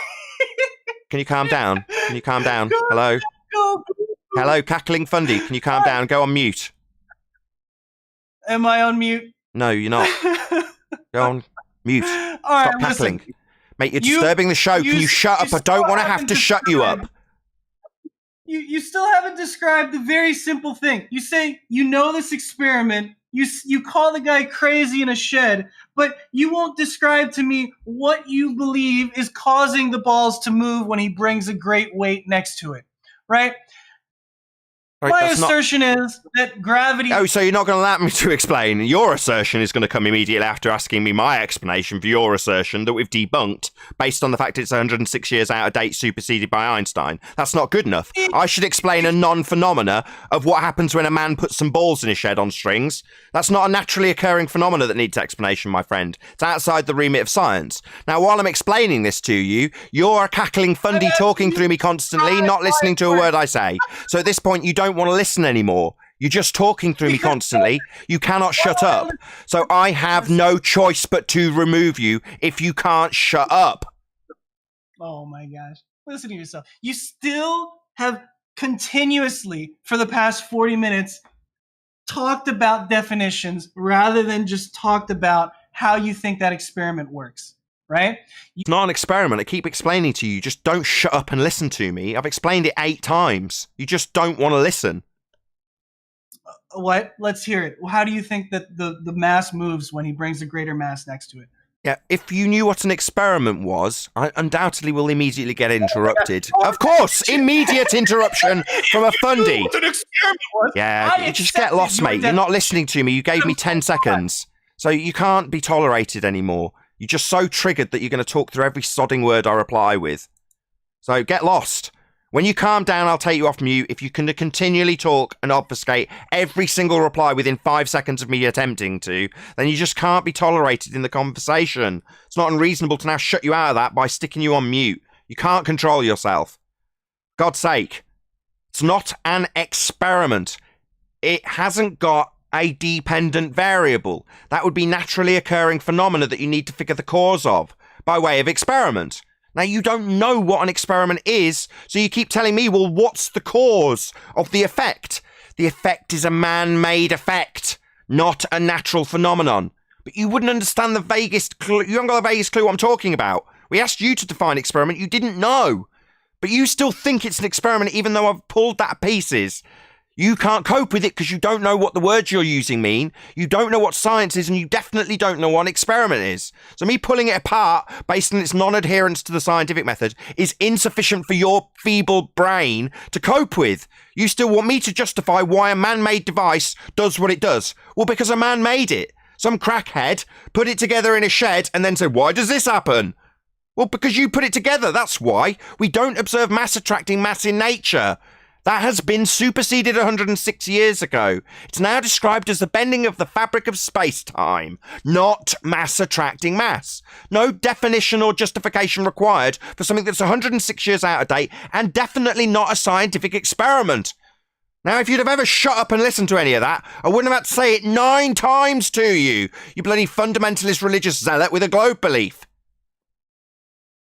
Can you calm down? Can you calm down? Hello? Go. Hello, cackling Fundy. Can you calm down? Go on mute. Am I on mute? No, you're not. Go on mute. All right, Stop cackling. listen. Mate, you're disturbing the show. Can you shut up? I don't want to have to shut you up. You still haven't described the very simple thing. You say you know this experiment. You call the guy crazy in a shed, but you won't describe to me what you believe is causing the balls to move when he brings a great weight next to it, right? Right, My that's not- assertion is that gravity. Oh, so you're not going to allow me to explain? Your assertion is going to come immediately after asking me my explanation for your assertion that we've debunked based on the fact it's 106 years out of date, superseded by Einstein. That's not good enough. I should explain a non-phenomena of what happens when a man puts some balls in his shed on strings. That's not a naturally occurring phenomena that needs explanation, my friend. It's outside the remit of science. Now, while I'm explaining this to you, you're a cackling Fundy talking through me constantly, not listening to a word I say. So at this point, you don't want to listen anymore. You're just talking through me constantly. You cannot shut up. So I have no choice but to remove you if you can't shut up. Oh my gosh. Listen to yourself. You still have continuously, for the past 40 minutes, talked about definitions rather than just talked about how you think that experiment works, right? It's not an experiment. I keep explaining to you. Just don't shut up and listen to me. I've explained it 8 times. You just don't want to listen. What? Let's hear it. How do you think that the mass moves when he brings a greater mass next to it? Yeah, if you knew what an experiment was, I undoubtedly will immediately get interrupted. Of course, immediate interruption from a Fundy. What an experiment was. Yeah, I you just get accepted lost, your mate. You're not listening to me. You gave me 10 seconds. So you can't be tolerated anymore. You're just so triggered that you're going to talk through every sodding word I reply with. So get lost. When you calm down, I'll take you off mute. If you can continually talk and obfuscate every single reply within 5 seconds of me attempting to, then you just can't be tolerated in the conversation. It's not unreasonable to now shut you out of that by sticking you on mute. You can't control yourself. God's sake. It's not an experiment. It hasn't got a dependent variable. That would be naturally occurring phenomena that you need to figure the cause of by way of experiment. Now, you don't know what an experiment is, so you keep telling me, well, what's the cause of the effect? The effect is a man-made effect, not a natural phenomenon. but you wouldn't understand the vaguest clue. You haven't got the vaguest clue what I'm talking about. We asked you to define experiment. You didn't know. But you still think it's an experiment, even though I've pulled that to pieces. You can't cope with it because you don't know what the words you're using mean. You don't know what science is, and you definitely don't know what an experiment is. So me pulling it apart based on its non-adherence to the scientific method is insufficient for your feeble brain to cope with. You still want me to justify why a man-made device does what it does. Well, because a man made it. Some crackhead put it together in a shed and then said, why does this happen? Well, because you put it together, that's why. We don't observe mass attracting mass in nature. That has been superseded 106 years ago. It's now described as the bending of the fabric of space-time, not mass attracting mass. No definition or justification required for something that's 106 years out of date and definitely not a scientific experiment. Now, if you'd have ever shut up and listened to any of that, I wouldn't have had to say it 9 times to you, you bloody fundamentalist religious zealot with a globe belief.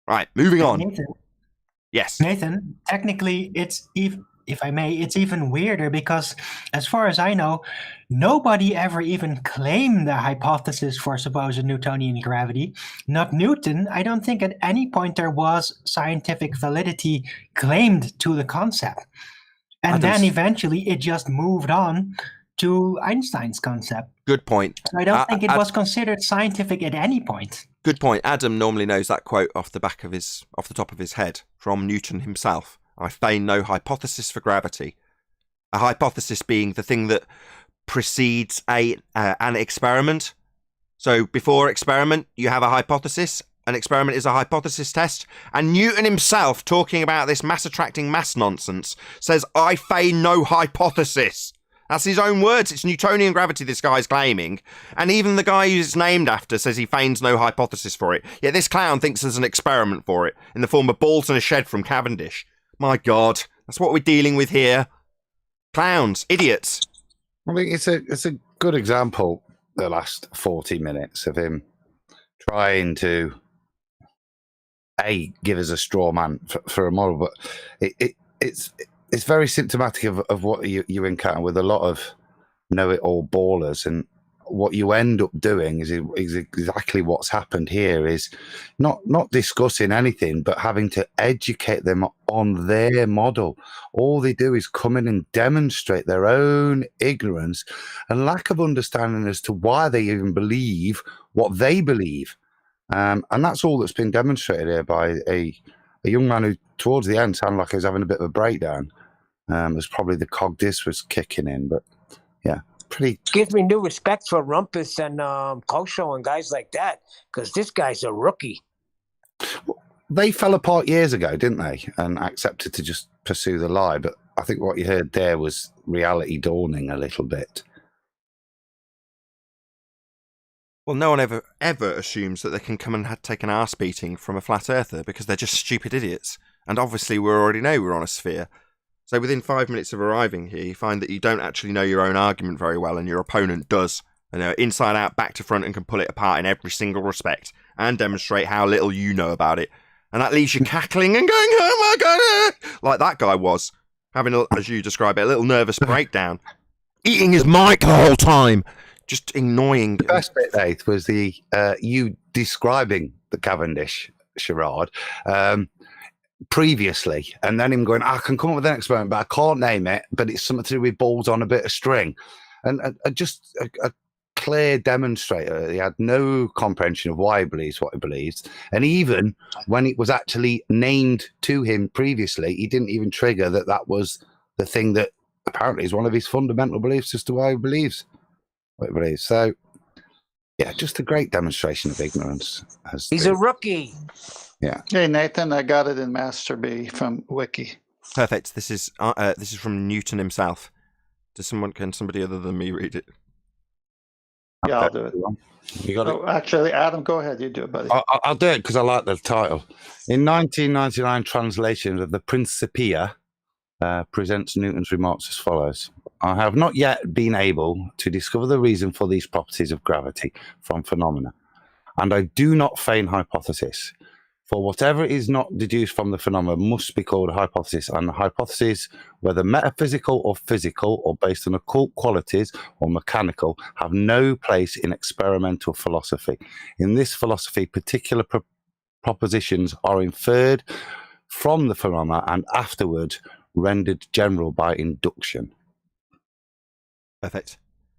Right, moving on. Nathan, Yes. Nathan, technically, it's even, if I may, it's even weirder because, as far as I know, nobody ever even claimed the hypothesis for supposed Newtonian gravity. Not Newton. I don't think at any point there was scientific validity claimed to the concept. And then eventually it just moved on to Einstein's concept. Good point. So I don't think it was considered scientific at any point. Good point. Adam normally knows that quote off the top of his head from Newton himself. I feign no hypothesis for gravity. A hypothesis being the thing that precedes an experiment. So before experiment, you have a hypothesis. An experiment is a hypothesis test. And Newton himself, talking about this mass attracting mass nonsense, says, I feign no hypothesis. That's his own words. It's Newtonian gravity this guy's claiming. And even the guy who's named after says he feigns no hypothesis for it. Yet this clown thinks there's an experiment for it in the form of balls in a shed from Cavendish. My God, that's what we're dealing with here. Clowns, idiots. I think it's a good example, the last 40 minutes of him trying to give us a straw man for a model, but it's very symptomatic of what you encounter with a lot of know-it-all ballers, and what you end up doing is exactly what's happened here, is not discussing anything, but having to educate them on their model. All they do is come in and demonstrate their own ignorance and lack of understanding as to why they even believe what they believe. And that's all that's been demonstrated here by a young man who towards the end sounded like he was having a bit of a breakdown. As probably the cog disc was kicking in, but yeah, pretty. Gives me new respect for Rumpus and Kosho and guys like that, because this guy's a rookie. They fell apart years ago, didn't they? And accepted to just pursue the lie. But I think what you heard there was reality dawning a little bit. Well, no one ever assumes that they can come and take an arse beating from a flat earther because they're just stupid idiots. And obviously we already know we're on a sphere. So within 5 minutes of arriving here, you find that you don't actually know your own argument very well, and your opponent does. You know, inside out, back to front, and can pull it apart in every single respect, and demonstrate how little you know about it. And that leaves you cackling and going, oh my God, like that guy was, having, as you describe it, a little nervous breakdown. Eating his mic the whole time. Just annoying. The best bit, Nath, was you describing the Cavendish charade previously, and then him going, I can come up with an experiment, but I can't name it, but it's something to do with balls on a bit of string. And just a clear demonstrator. He had no comprehension of why he believes what he believes. And even when it was actually named to him previously, he didn't even trigger that was the thing that apparently is one of his fundamental beliefs as to why he believes what he believes. So, yeah, just a great demonstration of ignorance. He's a rookie. Yeah. Hey, Nathan, I got it in Master B from Wiki. Perfect. This is from Newton himself. Can somebody other than me read it? Yeah, I'll do it. You got it. Oh, actually, Adam, go ahead. You do it, buddy. I'll do it because I like the title. In 1999, translation of the Principia presents Newton's remarks as follows. I have not yet been able to discover the reason for these properties of gravity from phenomena, and I do not feign hypothesis. For whatever is not deduced from the phenomenon must be called a hypothesis, and the hypotheses, whether metaphysical or physical or based on occult qualities or mechanical, have no place in experimental philosophy. In this philosophy, particular propositions are inferred from the phenomena and afterwards rendered general by induction. Perfect.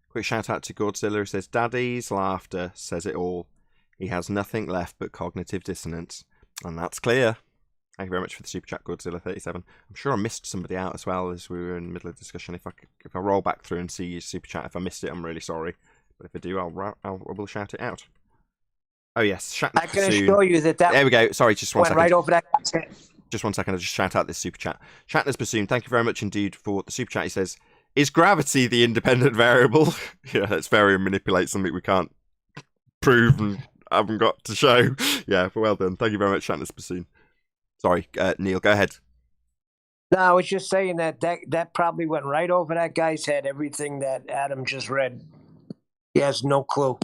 Quick shout out to Godzilla who says, Daddy's laughter says it all. He has nothing left but cognitive dissonance. And that's clear. Thank you very much for the super chat, Godzilla37. I'm sure I missed somebody out as well as we were in the middle of discussion. If I roll back through and see your super chat, if I missed it, I'm really sorry. But if I do, I will shout it out. Oh yes, Shatner I can Bassoon. assure you that There we go. Sorry, just one went second. right over that guy's head. Just 1 second, I'll just shout out this super chat. Shatner's Bassoon, thank you very much indeed for the super chat. He says, is gravity the independent variable? Yeah, that's very manipulate something we can't prove and haven't got to show. Yeah, well done. Thank you very much, Shatner's Bassoon. Sorry, Neil, go ahead. No, I was just saying that probably went right over that guy's head, everything that Adam just read. He has no clue.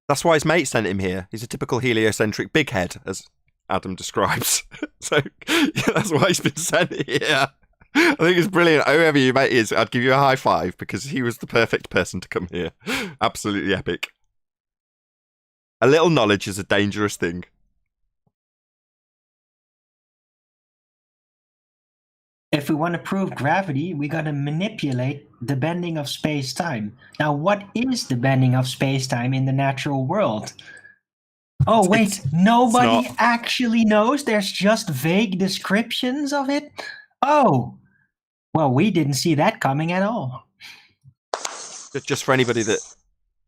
That's why his mate sent him here. He's a typical heliocentric big head, as Adam describes. So yeah, that's why he's been sent here. I think it's brilliant. Whoever your mate is, I'd give you a high five because he was the perfect person to come here. Absolutely epic. A little knowledge is a dangerous thing. If we want to prove gravity, we got to manipulate the bending of space-time. Now, what is the bending of space-time in the natural world? Oh, wait, nobody actually knows? There's just vague descriptions of it? Oh, well, we didn't see that coming at all. Just for anybody that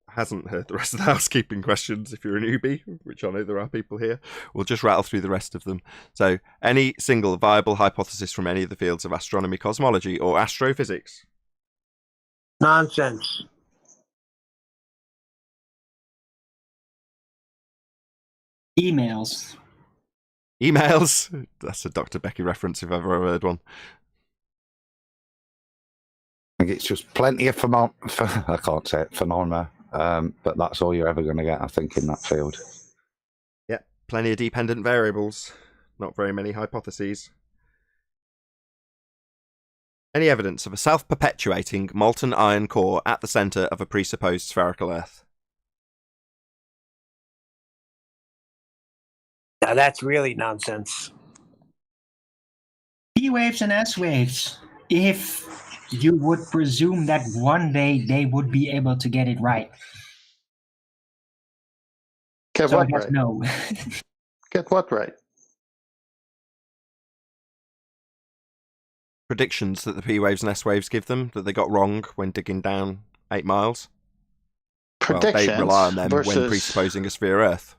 hasn't heard the rest of the housekeeping questions, if you're a newbie, which I know there are people here, we'll just rattle through the rest of them. So, any single viable hypothesis from any of the fields of astronomy, cosmology, or astrophysics? Nonsense. Emails. Emails? That's a Dr. Becky reference if I've ever heard one. I think it's just plenty of I can't say it, phenomena, but that's all you're ever going to get, I think, in that field. Yeah, plenty of dependent variables. Not very many hypotheses. Any evidence of a self-perpetuating molten iron core at the centre of a presupposed spherical Earth? Now that's really nonsense. P waves and S waves. If you would presume that one day they would be able to get it right. Get So what I guess right? no. Get what right? Predictions that the P waves and S waves give them that they got wrong when digging down 8 miles. Predictions Well, they rely on them versus... when presupposing a sphere Earth.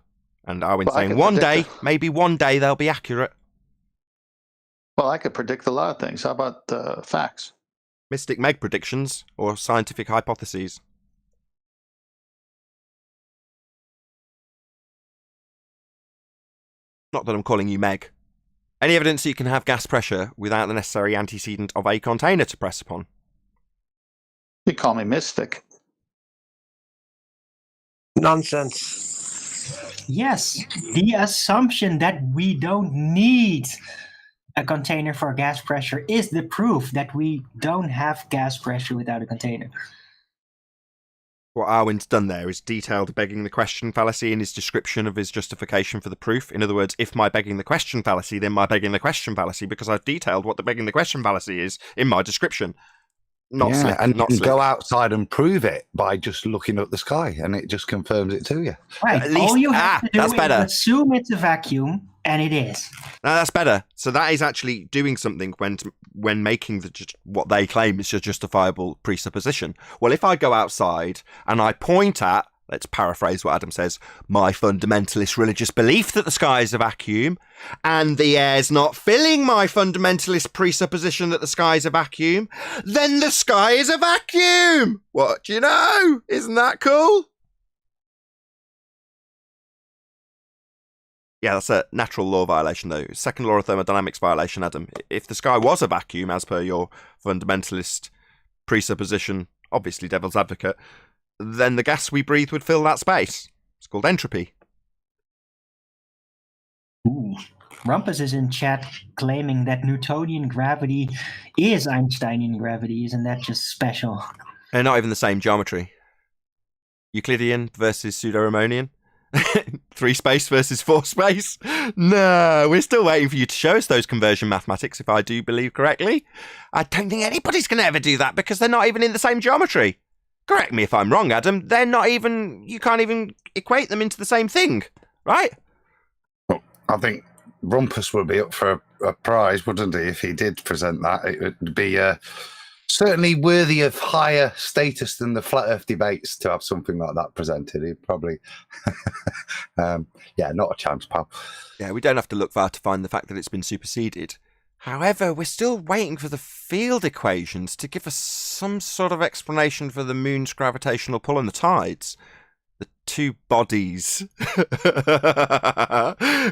And Arwen Well, I saying can one predict day, maybe one day they'll be accurate. Well, I could predict a lot of things. How about facts? Mystic Meg predictions or scientific hypotheses? Not that I'm calling you Meg. Any evidence that you can have gas pressure without the necessary antecedent of a container to press upon? You call me mystic. Nonsense. Yes, the assumption that we don't need a container for gas pressure is the proof that we don't have gas pressure without a container. What Arwen's done there is detailed begging the question fallacy in his description of his justification for the proof. In other words, if my begging the question fallacy, then my begging the question fallacy, because I've detailed what the begging the question fallacy is in my description. Not slick, and not you can slick. go outside and prove it by just looking at the sky, and it just confirms it to you. Right. At least- All you have to do that's is better. assume it's a vacuum, and it is. No, that's better. So that is actually doing something when making what they claim is a justifiable presupposition. Well, if I go outside and I point at, let's paraphrase what Adam says, my fundamentalist religious belief that the sky is a vacuum, and the air's not filling my fundamentalist presupposition that the sky is a vacuum, then the sky is a vacuum! What do you know? Isn't that cool? Yeah, that's a natural law violation, though. Second law of thermodynamics violation, Adam. If the sky was a vacuum, as per your fundamentalist presupposition, obviously devil's advocate, then the gas we breathe would fill that space. It's called entropy. Ooh. Rumpus is in chat claiming that Newtonian gravity is Einsteinian gravity. Isn't that just special? They're not even the same geometry. Euclidean versus pseudo-Riemannian. 3 space versus 4 space. No, we're still waiting for you to show us those conversion mathematics, if I do believe correctly. I don't think anybody's going to ever do that because they're not even in the same geometry. Correct me if I'm wrong, Adam. They're not even, you can't even equate them into the same thing, right? I think Rumpus would be up for a prize, wouldn't he, if he did present that? It would be certainly worthy of higher status than the flat Earth debates to have something like that presented. He'd probably, yeah, not a chance, pal. Yeah, we don't have to look far to find the fact that it's been superseded. However, we're still waiting for the field equations to give us some sort of explanation for the moon's gravitational pull and the tides. The 2 bodies.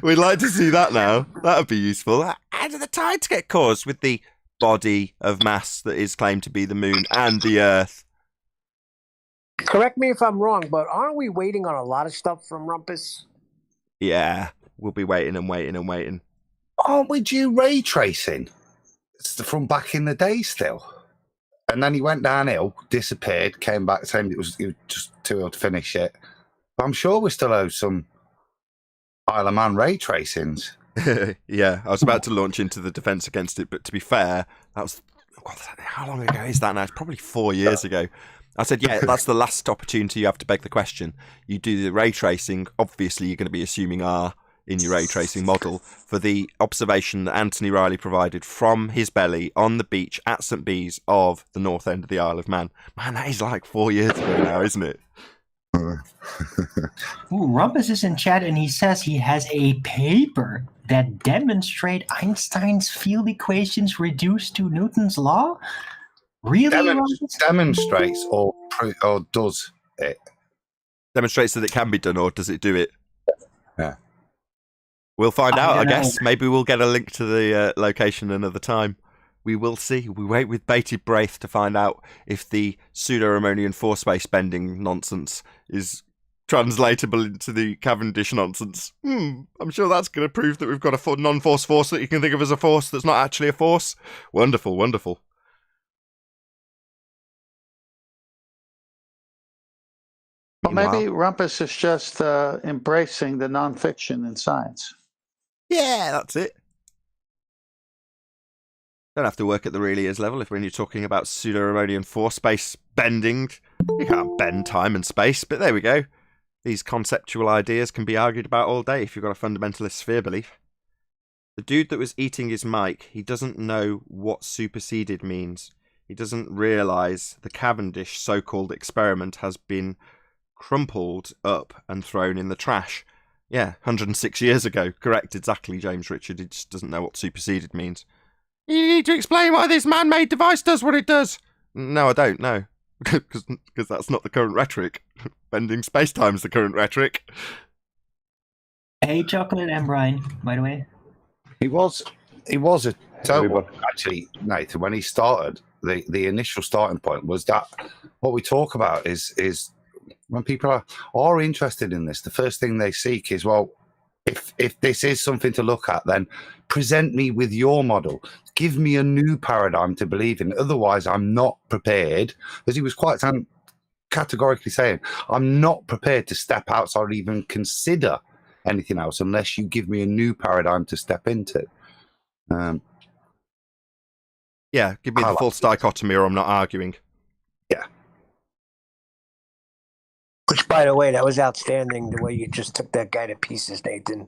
We'd like to see that now. That would be useful. How do the tides get caused with the body of mass that is claimed to be the moon and the Earth? Correct me if I'm wrong, but aren't we waiting on a lot of stuff from Rumpus? Yeah, we'll be waiting and waiting and waiting. Aren't we due ray tracing? It's from back in the day still. And then he went downhill, disappeared, came back saying it was just too ill to finish it. But I'm sure we still owe some Isle of Man ray tracings. Yeah, I was about to launch into the defence against it, but to be fair, that was... God, how long ago is that now? It's probably 4 years ago. I said, yeah, that's the last opportunity you have to beg the question. You do the ray tracing. Obviously, you're going to be assuming R in your ray tracing model for the observation that Anthony Riley provided from his belly on the beach at St. Bees of the north end of the Isle of Man. Man, that is like 4 years ago now, isn't it? Ooh, Rumpus is in chat and he says he has a paper that demonstrate Einstein's field equations reduced to Newton's law. Really, Rumpus? Demonstrates or does it? Demonstrates that it can be done, or does it do it? Yeah. We'll find out, I don't guess. know. Maybe we'll get a link to the location another time. We will see. We wait with bated breath to find out if the pseudo-Riemannian 4-space bending nonsense is translatable into the Cavendish nonsense. I'm sure that's going to prove that we've got a non-force force that you can think of as a force that's not actually a force. Wonderful, wonderful. Well, maybe Rumpus is just embracing the nonfiction in science. Yeah, that's it. Don't have to work at the really is level if when you're talking about pseudo-Riemannian 4-space bending. You can't bend time and space, but there we go. These conceptual ideas can be argued about all day if you've got a fundamentalist sphere belief. The dude that was eating his mic, he doesn't know what superseded means. He doesn't realise the Cavendish so-called experiment has been crumpled up and thrown in the trash. Yeah, 106 years ago. Correct, exactly, James Richard. He just doesn't know what superseded means. You need to explain why this man-made device does what it does. No, I don't, no. Because that's not the current rhetoric. Bending space-time's the current rhetoric. Hey, Chocolate and Brian, by the way. He was a total, actually, Nathan, when he started, the initial starting point was that what we talk about is when people are interested in this, the first thing they seek is, well, if this is something to look at, then present me with your model. Give me a new paradigm to believe in. Otherwise, I'm not prepared, as he was quite categorically saying, I'm not prepared to step outside or even consider anything else unless you give me a new paradigm to step into. Yeah, give me the false dichotomy or I'm not arguing. Yeah. Which, by the way, that was outstanding, the way you just took that guy to pieces, Nathan.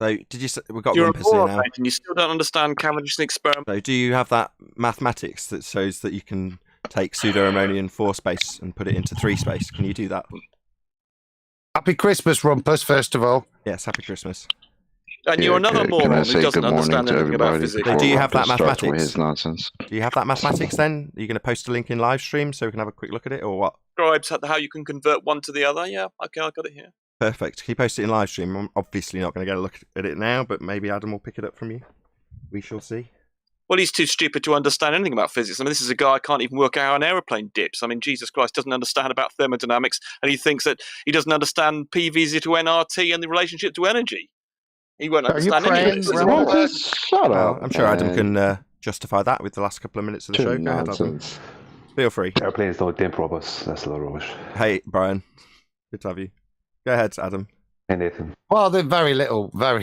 So, did you say we've got You're a Rumpus here moron, now? mate, and you still don't understand Cavendish's experiment. So, do you have that mathematics that shows that you can take pseudo-Riemannian 4-space and put it into 3-space? Can you do that? Happy Christmas, Rumpus, first of all. Yes, happy Christmas. And you're another can I moron say who doesn't good morning understand to anything about everybody physics. So do you before have that Rumpus starts with mathematics? his nonsense? Do you have that mathematics then? Are you going to post a link in live stream so we can have a quick look at it, or what? Describes how you can convert one to the other. Yeah, okay, I got it here. Perfect. Can you post it in live stream? I'm obviously not going to get a look at it now, but maybe Adam will pick it up from you. We shall see. Well, he's too stupid to understand anything about physics. I mean, this is a guy who can't even work out how an aeroplane dips. I mean, Jesus Christ doesn't understand about thermodynamics, and he thinks that he doesn't understand P V is equal to nRT and the relationship to energy. He won't Are you understand any of it. praying, It's Ramon? all- Shut Well, up. I'm sure Adam man. can justify that with the last couple of minutes of the show. Go ahead, Adam. Nonsense. Feel free. Airplanes don't tempt robots. That's a lot of rubbish. Hey, Brian. Good to have you. Go ahead, Adam. Hey, Nathan. Well, there's very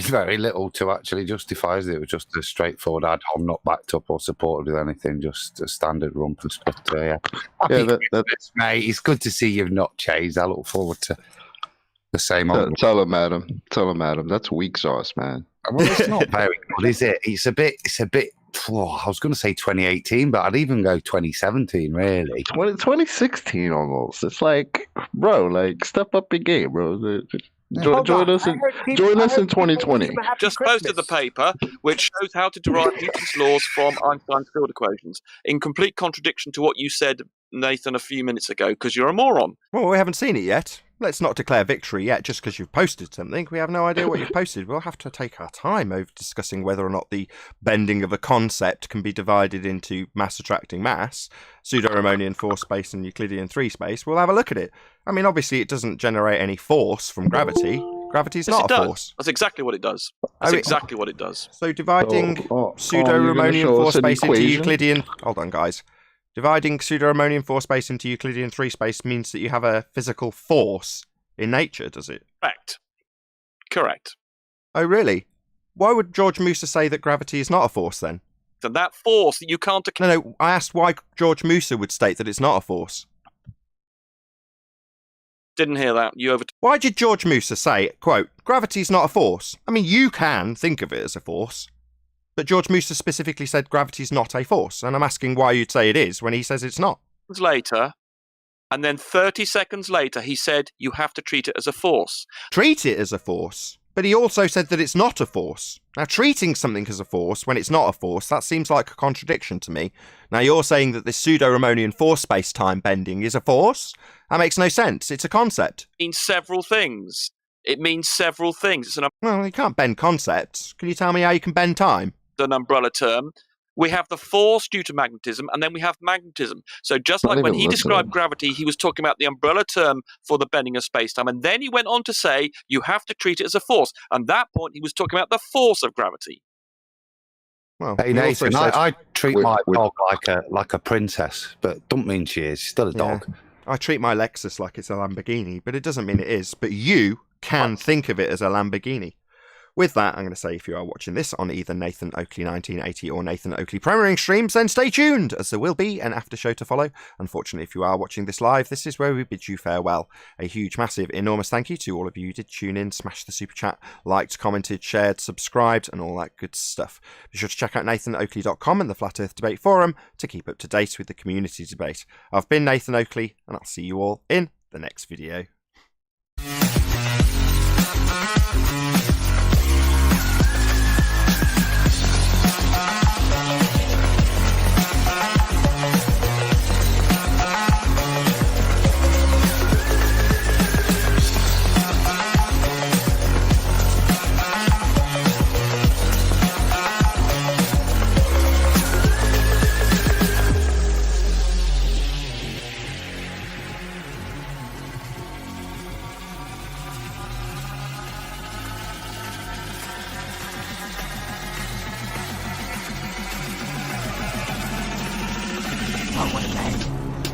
very little to actually justify it. It was just a straightforward ad hoc, not backed up or supported with anything, just a standard rumpus. But yeah, Yeah, that, It's, mate, it's good to see you've not changed. I look forward to the same old. tell him, Adam. Tell him, Adam. That's weak sauce, man. Well, it's not very good, is it? It's a bit. I was going to say 2018, but I'd even go 2017, really. 2016 almost. It's like, bro, like step up your game, bro. Join us in 2020. Just posted the paper, which shows how to derive Newton's laws from Einstein's field equations, in complete contradiction to what you said, Nathan, a few minutes ago, because you're a moron. Well, we haven't seen it yet. Let's not declare victory yet just because you've posted something. We have no idea what you've posted. We'll have to take our time over discussing whether or not the bending of a concept can be divided into mass attracting mass, pseudo-Riemannian force space and Euclidean 3 space. We'll have a look at it. I mean, obviously it doesn't generate any force from gravity. Gravity's Yes, not it a does. force. That's exactly what it does. That's mean- exactly what it does. So dividing you're gonna pseudo-Riemannian show force us an space into equation? Euclidean... Hold on, guys. Dividing pseudo-Riemannian force space into Euclidean 3 space means that you have a physical force in nature, does it? Correct. Correct. Oh, really? Why would George Musa say that gravity is not a force, then? So that force that you can't account. No, I asked why George Musa would state that it's not a force. Didn't hear that. You over. Why did George Musa say, quote, gravity's not a force? I mean, you can think of it as a force. But George Musa specifically said gravity's not a force, and I'm asking why you'd say it is when he says it's not. Later, and then 30 seconds later, he said you have to treat it as a force. Treat it as a force. But he also said that it's not a force. Now, treating something as a force when it's not a force, that seems like a contradiction to me. Now, you're saying that this pseudo-Riemannian force space-time bending is a force? That makes no sense. It's a concept. It means several things. It means several things. It's Well, you can't bend concepts. Can you tell me how you can bend time? an umbrella term. We have the force due to magnetism, and then we have magnetism. So just Not like when even he listening. described gravity, he was talking about the umbrella term for the bending of space-time. And then he went on to say, you have to treat it as a force. And at that point, he was talking about the force of gravity. Well, Hey he also Nathan, said- I treat Wait, my wait. dog like a princess, but don't mean she is. She's still a dog. I treat my Lexus like it's a Lamborghini, but it doesn't mean it is. But you can think of it as a Lamborghini. With that, I'm going to say if you are watching this on either Nathan Oakley 1980 or Nathan Oakley premiering streams, then stay tuned, as there will be an after show to follow. Unfortunately, if you are watching this live, this is where we bid you farewell. A huge, massive, enormous thank you to all of you who did tune in, smash the super chat, liked, commented, shared, subscribed, and all that good stuff. Be sure to check out nathanoakley.com and the Flat Earth Debate Forum to keep up to date with the community debate. I've been Nathan Oakley, and I'll see you all in the next video.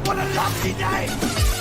What a lovely day!